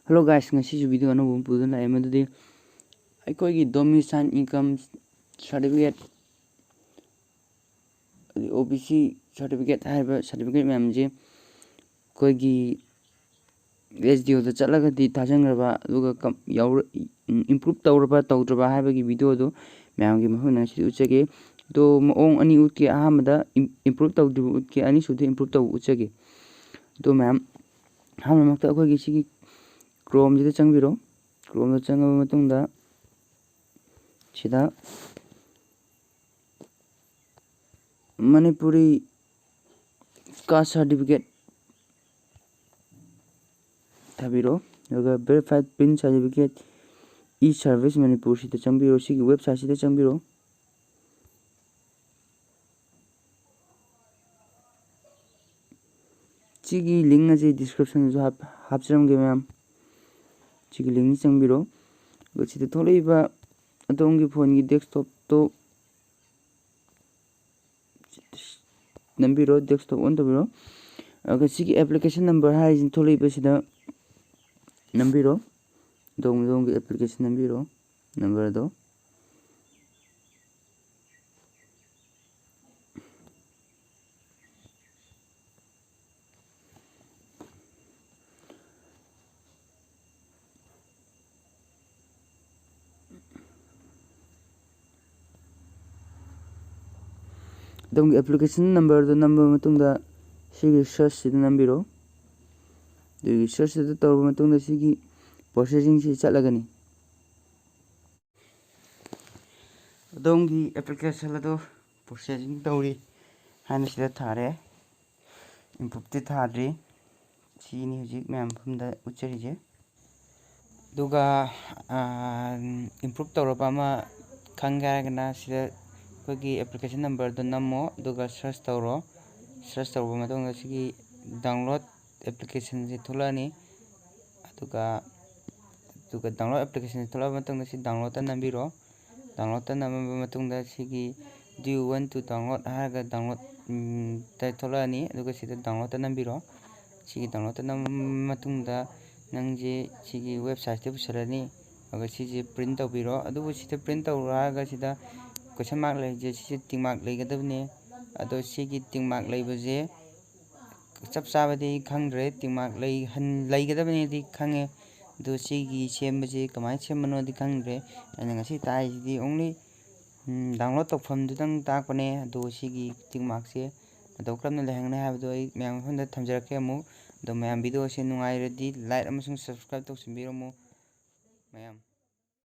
Hello guys ngasi video अनोब पुदन लाए मदुदि अखोगी domicile income certificate OBC certificate हाइबा सर्टिफिकेट मैम जे कोगी एसडीओ दा चलगदि थाजंगरबा दुगा इंप्रूव तौरबा तौद्रबा हाइबागी वीडियो दो मैम की मफुना सि उचगे तो मओंग अनि उतके अहमदा इंप्रूव तौद्रबा उतके अनि सुदे इंप्रूव तौ उचगे तो मैम हम मक्ता अखोगी सिगी क्रोम जिदा चंगबिरो क्रोम दा चंगबा मतुंगदा सिदा मणिपुरी कास्ट सर्टिफिकेट थाबिरो अगर वेरीफाइड प्रिंट सर्टिफिकेट ई सर्विस मणिपुर सिदा चंगबिरो सिगी वेबसाइट सिदा चंगबिरो सिगी लिंक अजे डिस्क्रिप्शन जो हापचरमगे मैम सिगी लिंक चंगबिरो गसिदा थोलैबा अदोंगी फोन की डेस्कटॉप तो नंबिरो डेस्कटॉप ऑन तबिरो अगर सिगी एप्लीकेशन नंबर हाइजिन थोलैबा सिदा नंबिरो दोंगी एप्लीकेशन नंबिरो नंबर दो दोंगी एप्लीकेशन नंबर दो नंबर मतुंगदा सिगी सर्च सिदा नंबिरो दुगी सर्च सिदा तौरबा मतुंगदा सिगी प्रोसेसिंग से चलगनी दोंगी एप्लीकेशन अदो प्रोसेसिंग तौरी हाना सिदा थारे इंप्रूव ते थाद्री सिनी हुजिक मैम फुमदा उच्चरिजे दुगा इंप्रूव तौरबा मा खंगारगना सिदा कोगी एप्लीकेशन नंबर दो नमो दुगा सर्च तौरो सर्च तौरबा मतुंगदा सिगी डाउनलोड एप्लीकेशन से थोलानी दुगा डाउनलोड एप्लीकेशन से थोला मतुंगदा सि डाउनलोड नंबिरो डाउनलोड नंबर मतुंगदा सिगी do you want to download हागा डाउनलोड ता थोलानी दुगा सिदा डाउनलोड नंबिरो सिगी डाउनलोड मतुंगदा नंजे सिगी वेबसाइट ते पुसरानी अगर सिजे प्रिंट तौबिरो अदुबु सिदा प्रिंट तौरागा सिदा क्वेश्चन मार्क लेजे सिजे टिक मार्क लेगदबने अदो सिगी टिक मार्क लेबजे चप चाबदि खंग्रे टिक मार्क लेगदबने दि खंगे दो सिगी सेमबजे कमाय सेमनो दि खंग्रे अने ngasi ताइदि ओनली डाउनलोड तौफम दुदंग ताकपने दो सिगी टिक मार्क से अदो क्रमना लेहंगने हाबदो आई मैम फंदा थमजरके अमु दो मैम वीडियो से नुंगाइरदि लाइक अमसुंग सब्सक्राइब तौसिनबिरमु मैम।